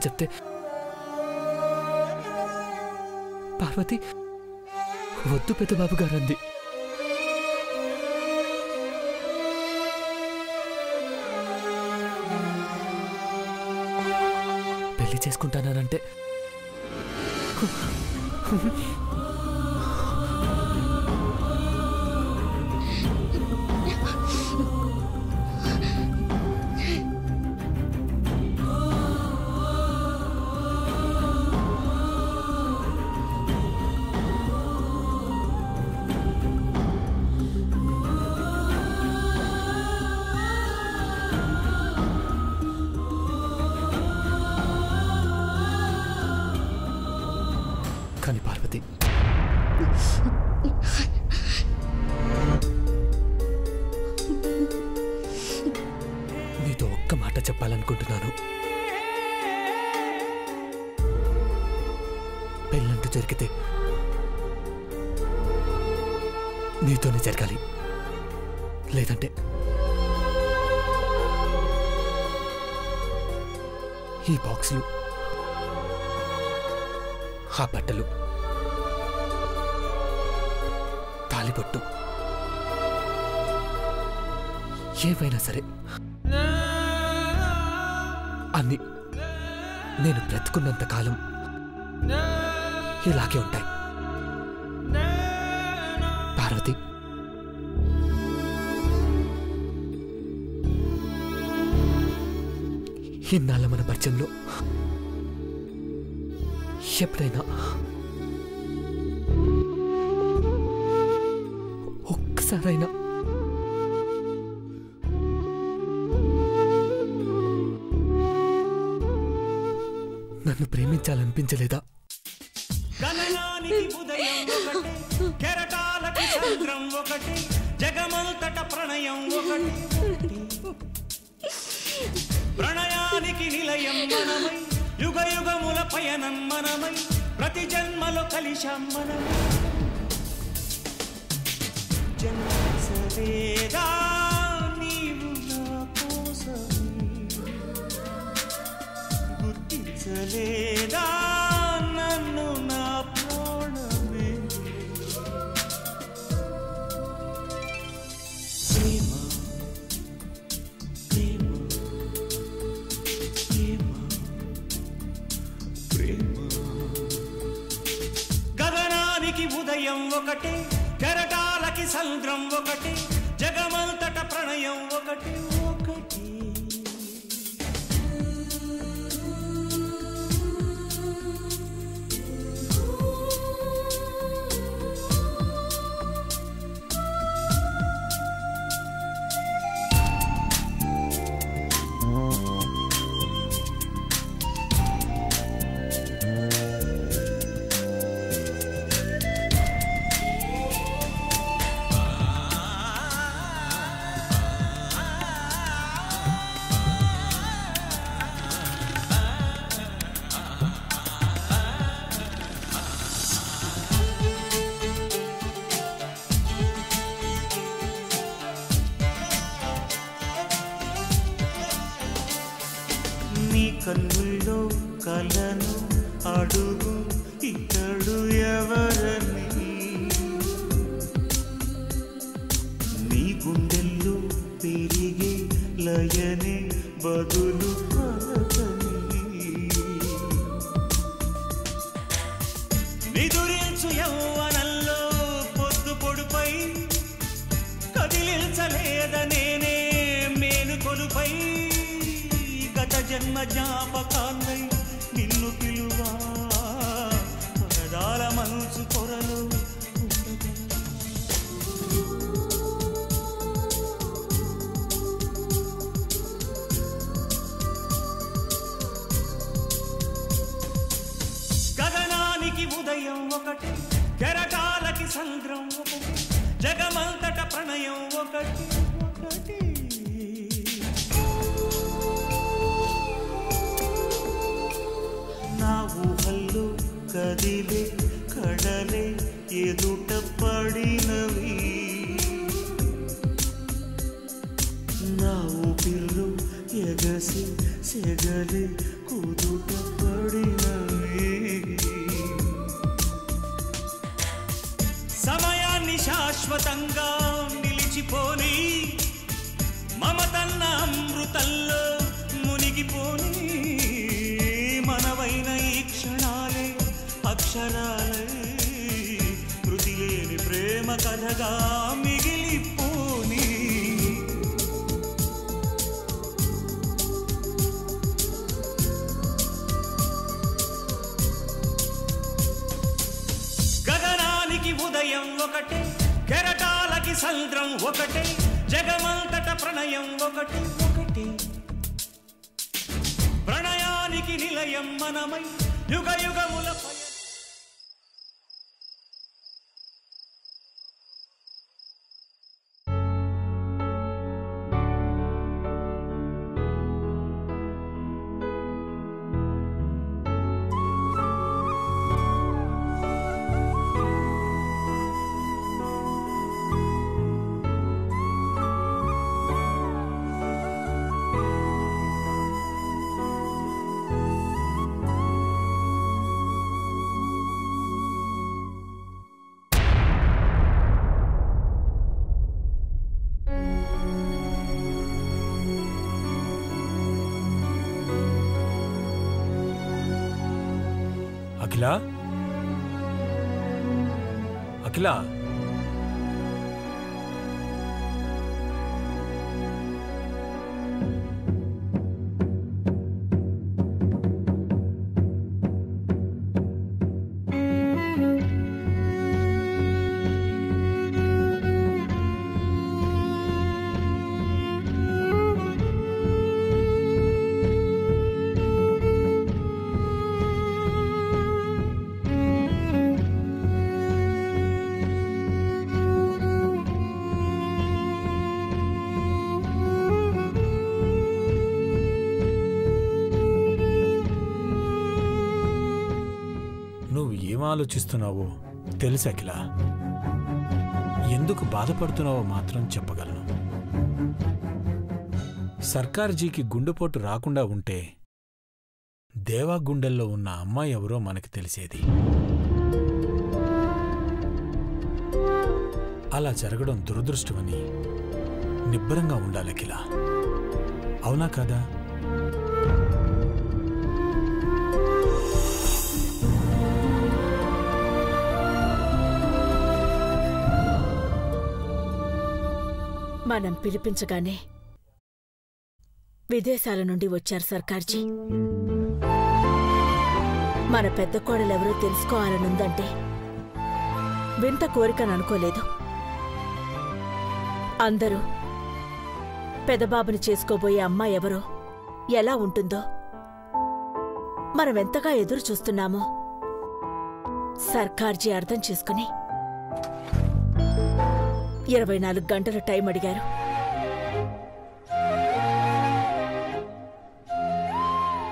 చెప్తే పార్వతి వద్దు పెద్దబాబు గారు అంది. పెళ్లి చేసుకుంటానంటే కానీ పార్వతి నీతో ఒక్క మాట చెప్పాలనుకుంటున్నాను. పెళ్ళంటూ జరిగితే నీతోనే జరగాలి, లేదంటే ఈ బాక్సులు, ఆ బట్టలు, తాలిబొట్టు ఏవైనా సరే అన్ని నేను బ్రతుకున్నంత కాలం ఇలాగే ఉంటాయి. పార్వతి, ఇన్నాళ్ళ మన పరిచయంలో ఎప్పుడైనా ఒక్కసారైనా నన్ను ప్రేమించాలనిపించలేదా? జగమంతట ప్రణయం ఒకటి, ప్రణయానికి నిలయం మనమై, యుగ యుగముల పయనం మనమై, ప్రతి జన్మలో కలిశాం మనమై. జన్మసలేదా నీవు నా కోసమే, గుర్తించలేదా నన్ను నా ప్రాణమే. ప్రేమ ప్రేమ ప్రేమ ప్రేమ, గగనానికి ఉదయం ఒకటే, కెరటాలకి సముద్రం ఒకటి, జగమంతట ప్రణయం ఒకటి ఒకటి. నీ కన్నుల్లో కలను అడుగు ఇతడు ఎవరని, నీ గుండెల్లో పెరిగే లయనే బదులు పలకని, నిదురించు యౌవనంలో పొద్దు పొడుపై, కదిలించలేద నేనే మేలుకొలుపై, గత జన్మ జ్ఞాపకాన్నై నిన్ను పిలువా, పరదాల మనసు కొరలు గగనానికి ఉదయం ఒకటి, కెరటాలకి సంద్రం ఒకటి, జగమంతట ప్రణయం ఒకటి ఒకటి. నా ఊహల్లో కదిలే కడలే ఎదుట పడినవి, నా ఊపిర్లో ఎగసి సెగలే కుదుట శాశ్వతంగా నిలిచిపోని మమతన్న అమృతంలో మునిగిపోని మనవైన ఈ క్షణాలే అక్షరాలే కృతి లేని ప్రేమ కథగా మిగిలిపోని గగనానికి ఉదయం ఒకటే కెరటాలకి సంద్రం ఒకటే జగమంతట ప్రణయం ఒకటే ఒకటే ప్రణయానికి నిలయం మనమై యుగ యుగముల అఖిల అఖిల ఆలోచిస్తున్నావో తెలుసు అఖిల. ఎందుకు బాధపడుతున్నావో మాత్రం చెప్పగలను. సర్కార్జీకి గుండెపోటు రాకుండా ఉంటే దేవా గుండెల్లో ఉన్న అమ్మాయి ఎవరో మనకు తెలిసేది. అలా జరగడం దురదృష్టమని నిబ్బరంగా ఉండాలి అఖిల. అవునా కాదా? మనం పిలిపించగానే విదేశాల నుండి వచ్చారు సర్కార్జీ. మన పెద్ద కోడలెవరో తెలుసుకోవాలనుందంటే వింత కోరికను అనుకోలేదు. అందరూ పెదబాబుని చేసుకోబోయే అమ్మాయి ఎవరో, ఎలా ఉంటుందో మనమెంతగా ఎదురు చూస్తున్నామో సర్కార్జీ అర్థం చేసుకుని 24 గంటల టైం అడిగారు.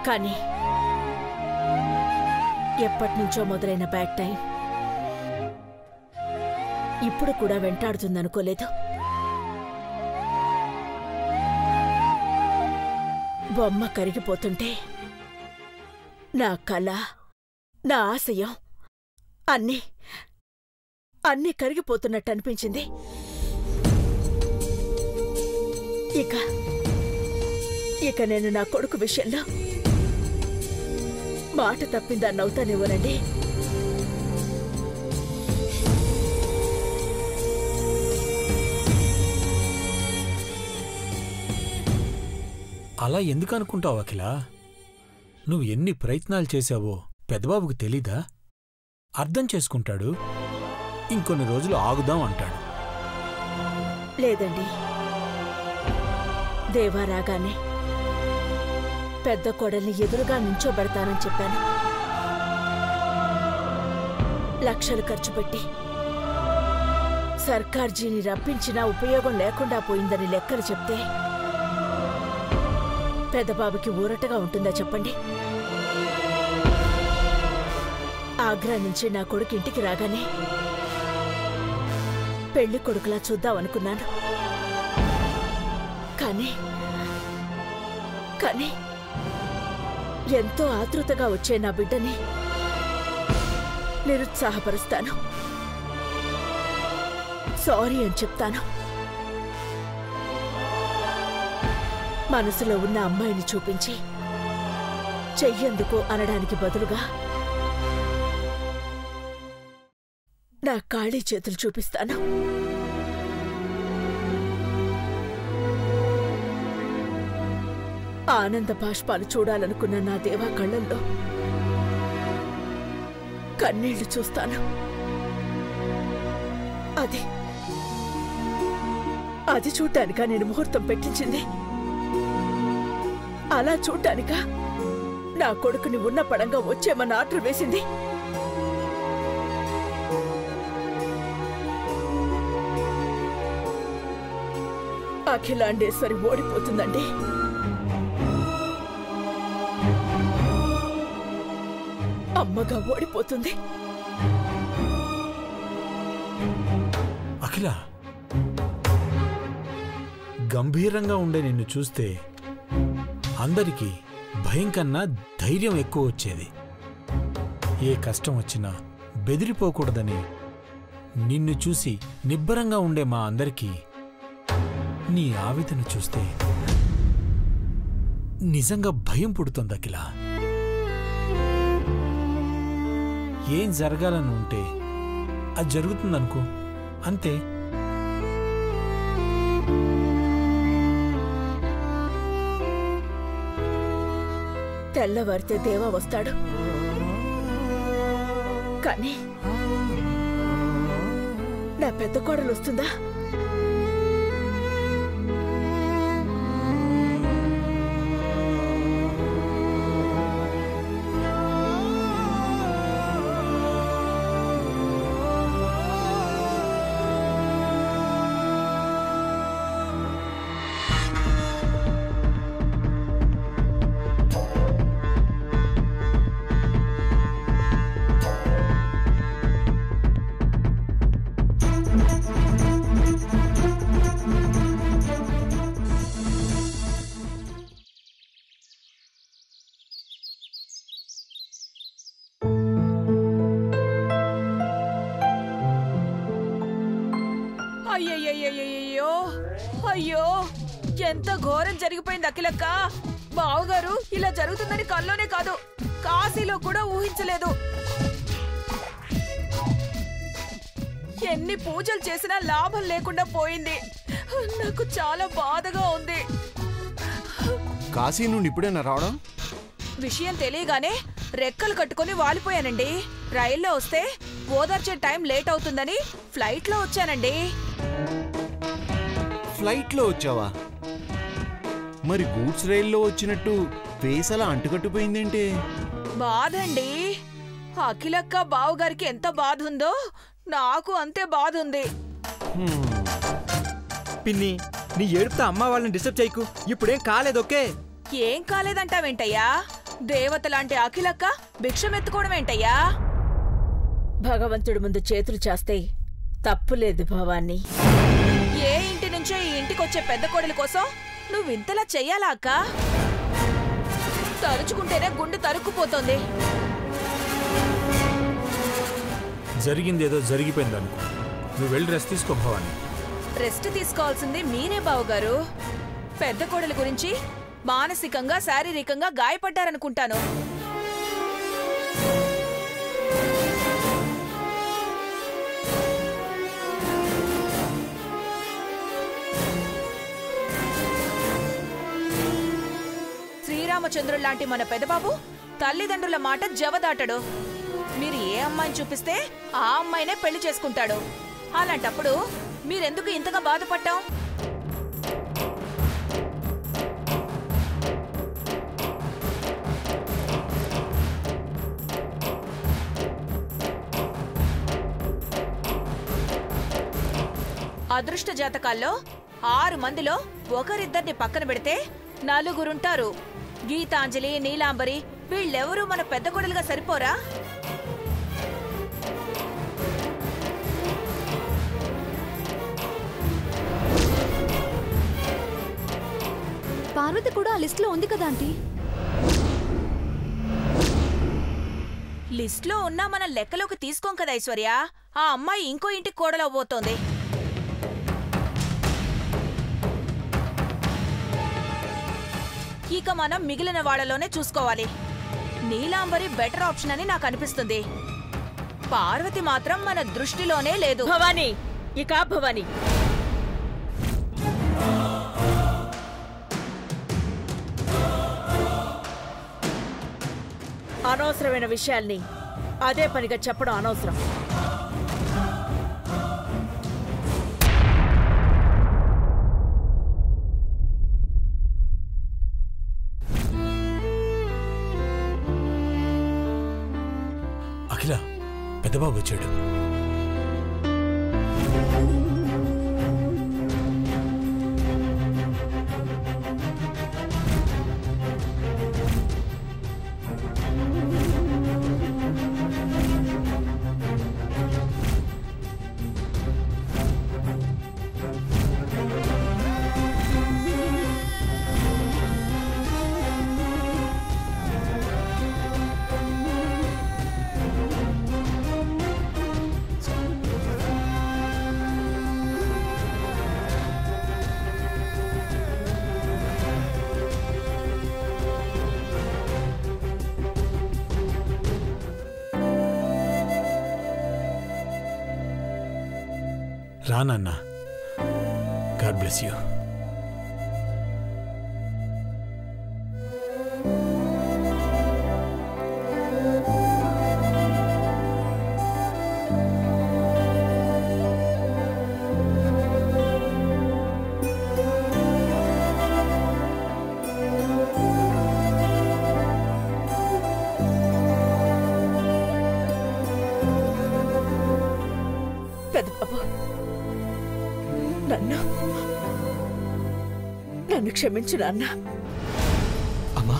కానీ ఎప్పటినుంచో మొదలైన బ్యాడ్ టైం ఇప్పుడు కూడా వెంటాడుతుందనుకోలేదు. బొమ్మ కరిగిపోతుంటే నా కళ, నా ఆశయం అన్నీ కరిగిపోతున్నట్టు అనిపించింది. ఇక నేను నా కొడుకు విషయంలో మాట తప్పిందాన్నవుతానేమోనండి. అలా ఎందుకు అనుకుంటావు అఖిల? నువ్వు ఎన్ని ప్రయత్నాలు చేశావో పెద్దబాబుకు తెలీదా? అర్థం చేసుకుంటాడు. ఇంకొన్ని రోజులు ఆగుదాం అంటాడు. లేదండి, దేవా రాగానే పెద్ద కోడల్ని ఎదురుగా నించోబెడతానని చెప్పాను. లక్షలు ఖర్చు పెట్టి సర్కార్జీని రప్పించినా ఉపయోగం లేకుండా పోయిందని లెక్కలు చెప్తే పెద్దబాబుకి ఊరటగా ఉంటుందా చెప్పండి? ఆగ్రా నుంచి నా కొడుకు ఇంటికి రాగానే పెళ్లి కొడుకులా చూద్దామనుకున్నాను. కానీ ఎంతో ఆతృతగా వచ్చే నా బిడ్డని నిరుత్సాహపరుస్తాను. సారీ అని చెప్తాను. మనసులో ఉన్న అమ్మాయిని చూపించి చెయ్యందుకు అనడానికి బదులుగా నా ఖాళీ చేతులు చూపిస్తాను. ఆనంద బాష్పాలు చూడాలనుకున్న నా దేవా కళ్ళల్లో కన్నీళ్లు చూస్తాను. అది చూడ్డానికా నేను ముహూర్తం పెట్టించింది? అలా చూడ్డానికా నా కొడుకుని ఉన్న పడంగా వచ్చేమన్న ఆర్డర్ వేసింది? అఖిలాండేశ్వరి ఓడిపోతుందండి. అమ్మగా ఓడిపోతుంది. అఖిల, గంభీరంగా ఉండే నిన్ను చూస్తే అందరికీ భయం కన్నా ధైర్యం ఎక్కువ వచ్చేది. ఏ కష్టం వచ్చినా బెదిరిపోకూడదని నిన్ను చూసి నిబ్బరంగా ఉండే మా అందరికీ నీ ఆవేదన చూస్తే నిజంగా భయం పుడుతోంది అఖిల. ఏం జరగాలని ఉంటే అది జరుగుతుందనుకో, అంతే. తెల్లవారితే దేవా వస్తాడు, కానీ నా పెద్ద కోడలు వస్తుందా? అయ్యయ్యో, అయ్యో, ఎంత ఘోరం జరిగిపోయింది అఖిలక్క. బావగారు ఇలా జరుగుతుందని కల్లోనే కాదు, కాశీలో కూడా ఊహించలేదు. ఎన్ని పూజలు చేసినా లాభం లేకుండా పోయింది. నాకు చాలా బాధగా ఉంది. కాశీ నుండి ఇప్పుడేనా రావడం? విషయం తెలియగానే రెక్కలు కట్టుకుని వాలిపోయానండి. రైల్లో వస్తే ఓదార్చే టైం లేట్ అవుతుందని ఫ్లైట్లో వచ్చానండి. ఫ్లైట్లో వచ్చావా? మరి గూడ్స్ రైల్లో వచ్చినట్టు ఫేస్ అలా అంటుకట్టుపోయిందేంటి? బాధండి. అఖిలక్క బావగారికి ఎంత బాధ ఉందో నాకు అంతే బాధ ఉంది. పిన్ని, నీ ఏడుపుతో అమ్మ వాళ్ళని డిస్టర్బ్ చేయకు. ఇప్పుడేం కాలేదు, ఓకే? ఏం కాలేదంటావేంటయ్యా? దేవత లాంటి అఖిలక్క భిక్షమెత్తుకోవడం ఏంటయ్యా? భగవంతుడి ముందు చేతులు చేస్తే తప్పులేదు భవాన్ని. ఏ ఇంటి నుంచో ఈ ఇంటికొచ్చే పెద్ద కోడల కోసం నువ్వింతలా చెయ్యాలా అక్క? తరుచుకుంటేనే గుండె తరుక్కుపోతోంది. జరిగిందేదో జరిగిపోయిందనుకో, నువ్వు వెళ్ళి రెస్ట్ తీసుకో భవాని. రెస్ట్ తీసుకోవాల్సింది మీరే బావగారు. పెద్ద కోడల గురించి మానసికంగా శారీరకంగా గాయపడ్డారనుకుంటాను. శ్రీరామచంద్రుల్లాంటి మన పెదబాబు తల్లిదండ్రుల మాట జవదాటడు. మీరు ఏ అమ్మాయిని చూపిస్తే ఆ అమ్మాయినే పెళ్లి చేసుకుంటాడు. అలాంటప్పుడు మీరెందుకు ఇంతగా బాధపడ్డాం? అదృష్ట జాతకాల్లో 6 మందిలో ఒకరిద్దరిని పక్కన పెడితే 4 గీతాంజలి, నీలాంబరి వీళ్ళెవరూ మన పెద్ద కొడలుగా సరిపోరా? పార్వతి కూడా ఆ లిస్ట్లో ఉంది కదా ఆంటీ. లిస్ట్లో ఉన్నా మన లెక్కలోకి తీసుకోం కదా ఐశ్వర్య. ఆ అమ్మాయి ఇంకో ఇంటికి కోడలవబోతోంది. ఇక మనం మిగిలిన వాళ్ళలోనే చూసుకోవాలి. నీలాంబరి బెటర్ ఆప్షన్ అని నాకు అనిపిస్తుంది. పార్వతి మాత్రం మన దృష్టిలోనే లేదు. భవానీ, ఇక భవానీ, అనవసరమైన విషయాల్ని అదే పనిగా చెప్పడం అనవసరం. అఖిల, పెద్దబాబు వచ్చాడు. రా నాన్న. God bless you. పెద్దబాబు, నన్ను క్షమించు నాన్న. అమ్మా,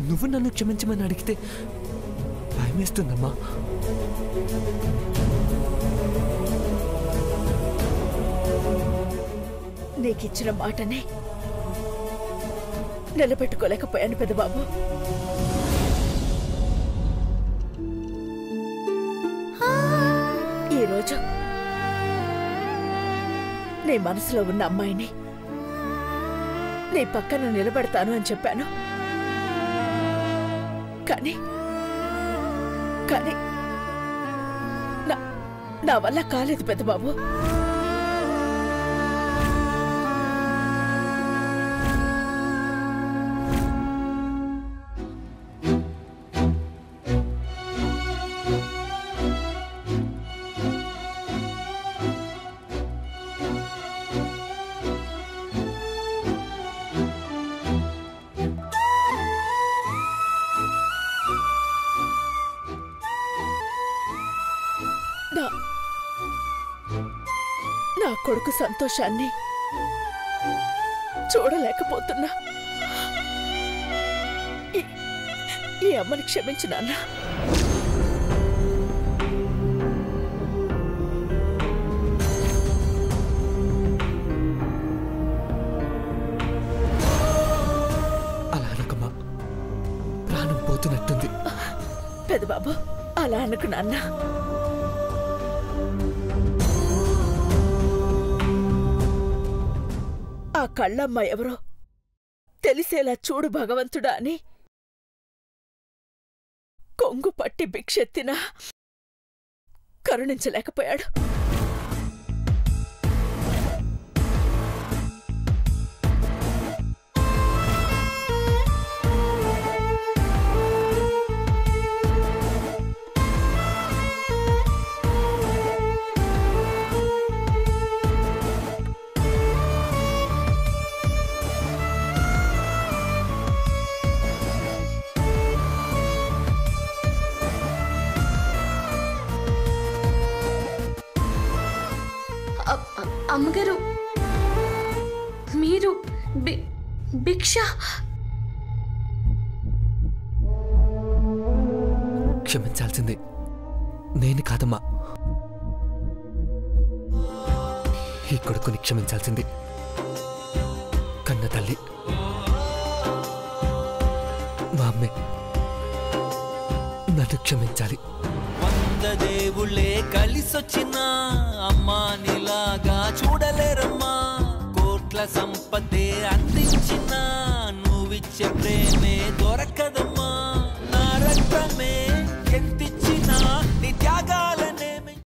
నువ్వు నన్ను క్షమించమని అడిగితే భయమేస్తుందమ్మా. నీకిచ్చిన మాటనే నిలబెట్టుకోలేకపోయాను పెద్దబాబు. ఈరోజు నీ మనసులో ఉన్న అమ్మాయిని నీ పక్కన నిలబెడతాను అని చెప్పాను. కానీ నా వల్ల కాలేదు పెద్దబాబు. నా కొడుకు సంతోషాన్ని చూడలేకపోతున్నా. ఈ అమ్మని క్షమించు నాన్న. అలా అనకమ్మా, ప్రాణం పోతున్నట్టుంది. పెద్దబాబు, అలా అనుకు నాన్న. ఆ కళ్ళమ్మ ఎవరో తెలిసేలా చూడు భగవంతుడా అని కొంగు పట్టి భిక్షెత్తినా కరుణించలేకపోయాడు. అమ్మగారు, మీరు భిక్ష. క్షమించాల్సింది నేను కాదమ్మా, ఈ కొడుకుని క్షమించాల్సింది. కన్న కన్న తల్లి మా అమ్మే. నన్ను క్షమించాలి. 100 దేవుళ్ళే కలిసొచ్చినా అమ్మా నీలాగా చూడలేరమ్మా. కోట్ల సంపదే అందించినా నువ్విచ్చే ప్రేమ